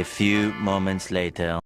A few moments later.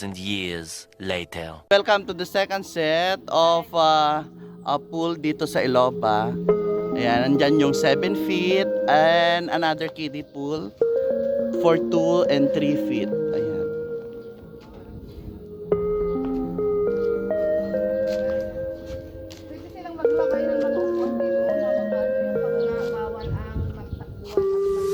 Years later. Welcome to the second set of a pool dito sa Iloba. Ayan, nandyan yung 7 feet and another kiddie pool for 2 and 3 feet. Ayan. Pwede silang maglagay ng mga upuan dito na magkano yung pangbawal ang magtakbuhan at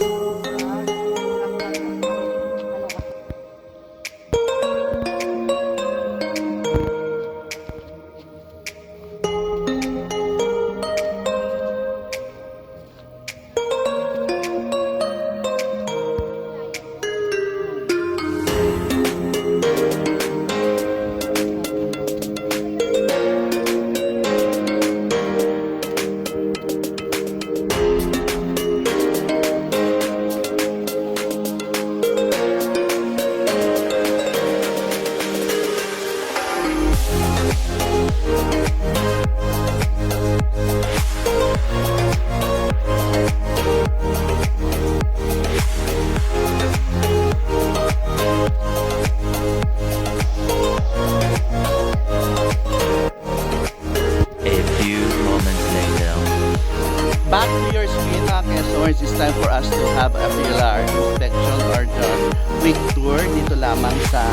back to your screen, Quezon. It's time for us to have a regular inspection or the quick tour dito lamang sa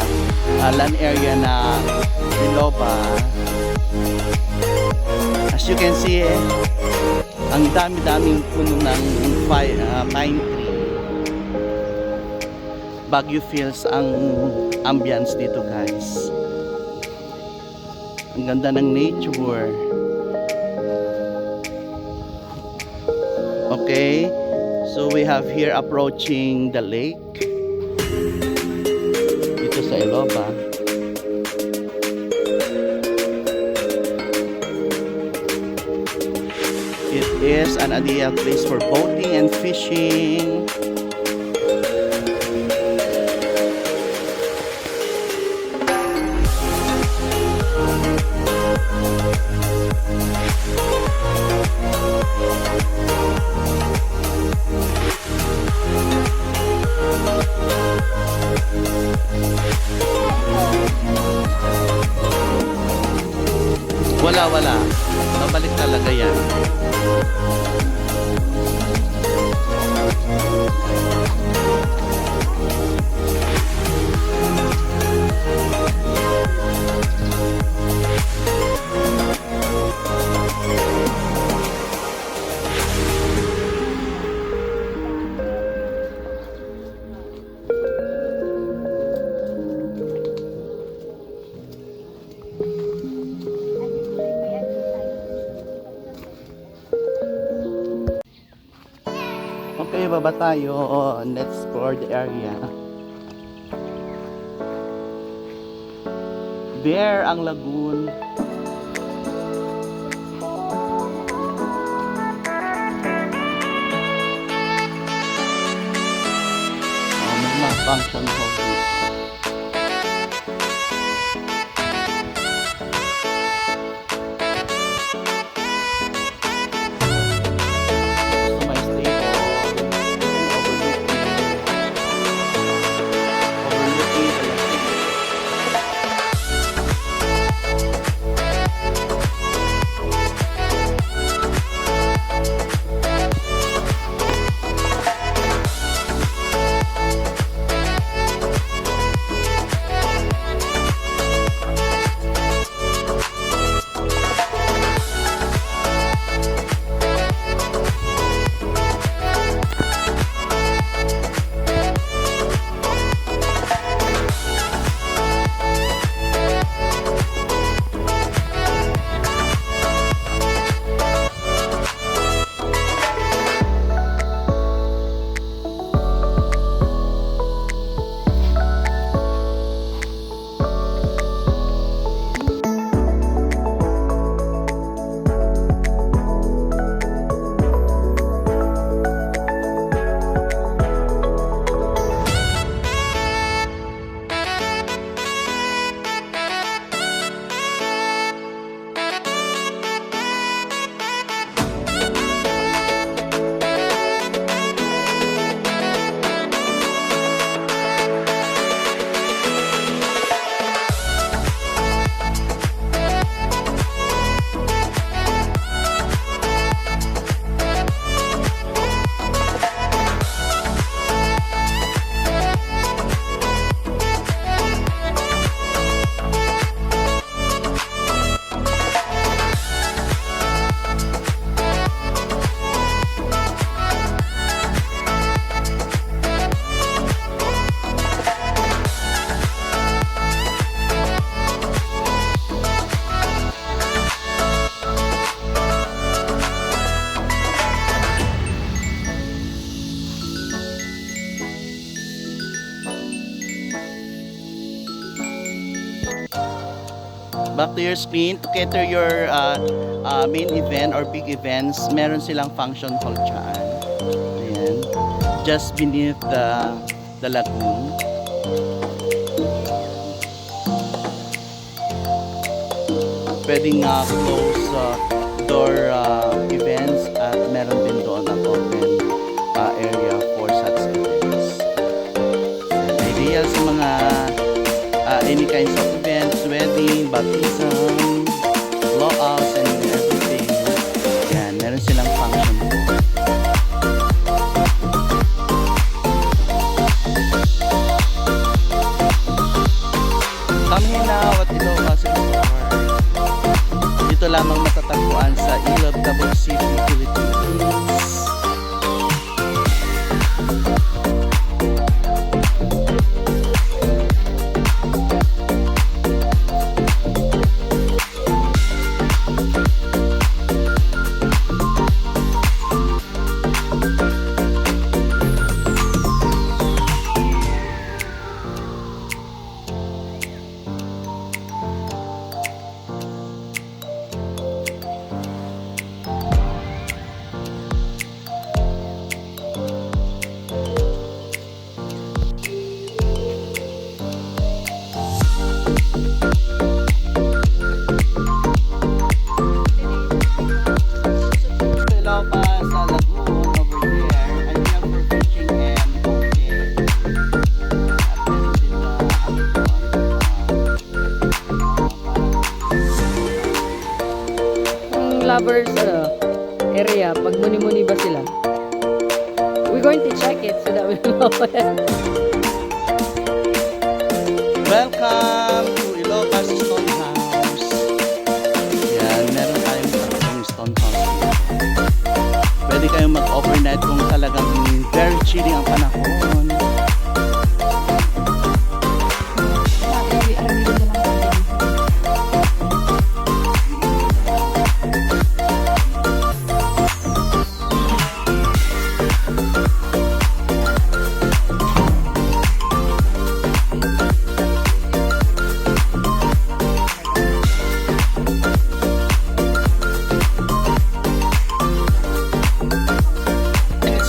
land area na Iloba. As you can see, ang dami-daming puno ng pine tree. Baguio feels ang ambience dito, guys. Ang ganda ng nature. Okay, so we have here approaching the lake dito sa Iloba. It is There's an ideal place for boating and fishing. Wala. Babalik talaga yan. Okay, baba tayo. Let's explore the area. There ang lagoon. May mga function hall dito. Back to your screen. To cater your main event or big events, meron silang function hall dyan. Ayan. Just beneath the lagoon. Pwedeng close door events at meron din doon ang open area for such events. Ideal sa mga any kinds of events, wedding, baptism, blowouts, and everything. Yan, meron silang function. Come here now at Ilocos Resort. Dito lamang matatagpuan sa Ilog, Davao City, Philippines. lovers area, pag muni-muni ba sila? We're going to check it so that we know. Welcome to Ilocos Stone House. Yan, meron tayong tatlong stone house. Pwede kayong mag-overnight kung talagang very chilly ang panahon.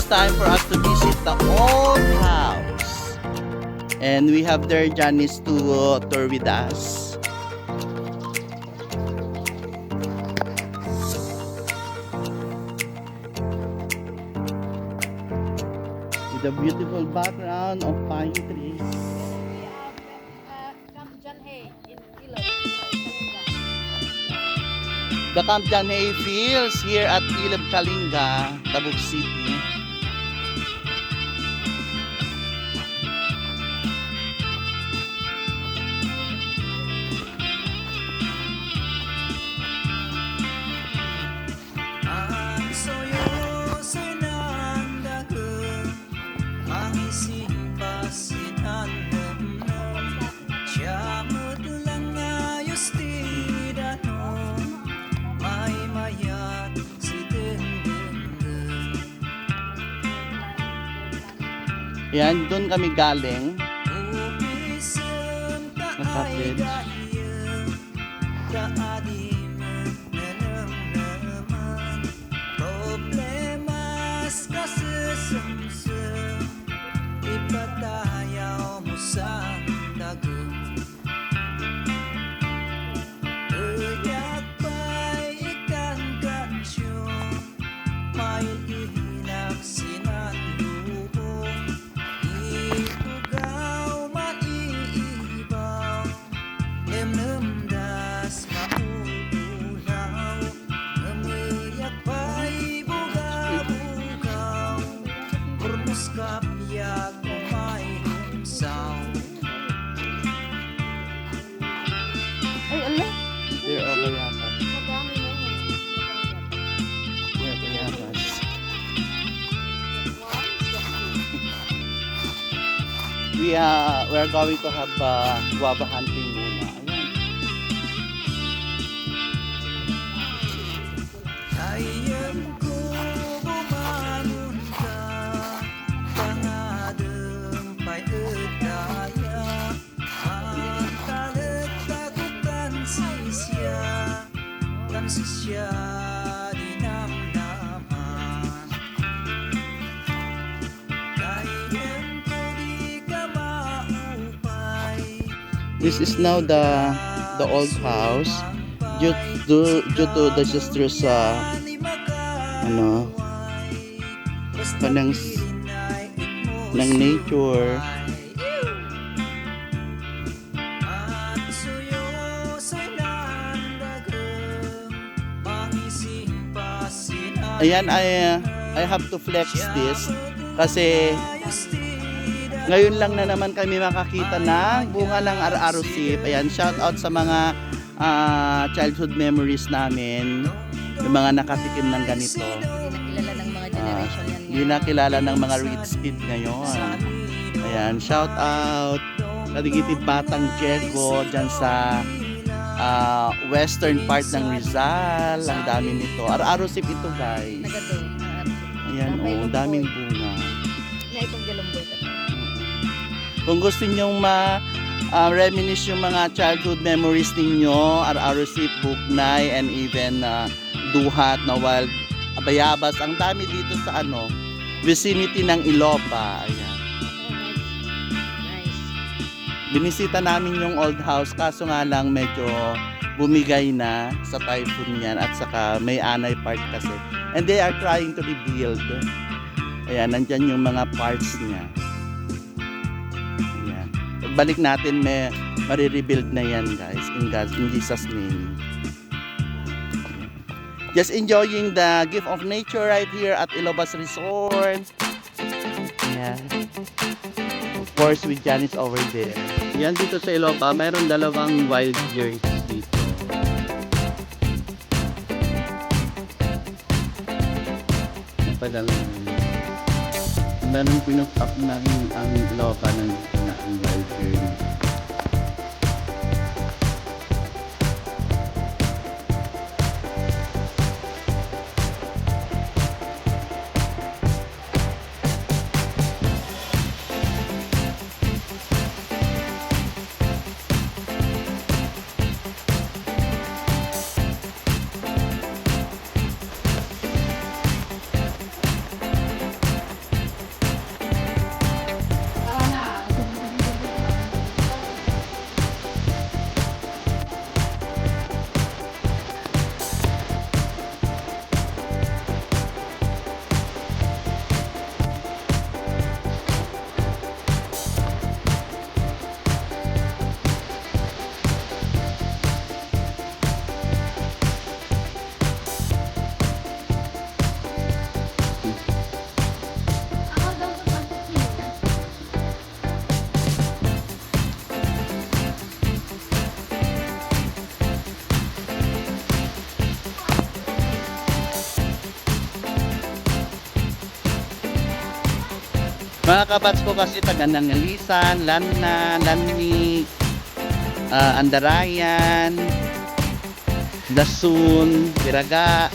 Time for us to visit the old house, and we have their Janice to tour with us. With a beautiful background of pine trees. The Camp John Hay Fields here at Ilog Kalinga, Tabuk City. Yan, doon kami galing. Nakapid. Ay, ala. They're over yapas. They're over yapas. We're going to have guava hunting muna. Ayan. This is now the old house due to the disastrous ng nature. Ayan, I have to flex this kasi ngayon lang na naman kami makakita ng bunga ng ar-arusip. Ayan, shout out sa mga childhood memories namin, yung mga nakatikim ng ganito. Hindi na kilala ng mga generation yan. Hindi na kilala ng mga rich kid ngayon. Ayan, shout out Kaligitib Batang Diego dyan sa western part ng Rizal. Ang dami nito. Ar-arusip ito, guys. Nagato. Ayan, oh, daming bunga. Na itong galumboy ka. Kung gusto nyong reminisce yung mga childhood memories ninyo, Ar-arusip, Bugnay, and even Duhat na wild bayabas. Ang dami dito sa vicinity ng Ilopa. Ayan. Nice. Binisita namin yung old house kaso nga lang medyo bumigay na sa typhoon yan at saka may anay part kasi. And they are trying to rebuild. Ayan, nandyan yung mga parts niya. Ayan. Pagbalik natin, may marirebuild na yan, guys. In Jesus' name. Just enjoying the gift of nature right here at Ilobas Resort. Yan. Of course, with Janice over there. Yan dito sa Iloba, mayroon dalawang wild geese dito. Padang meron pinup up namin ang Iloba ng wild geese. Mga kabats ko kasi taga Nangalisan, Lanna, Lanmi, Andarayan, Dasun, Piraga,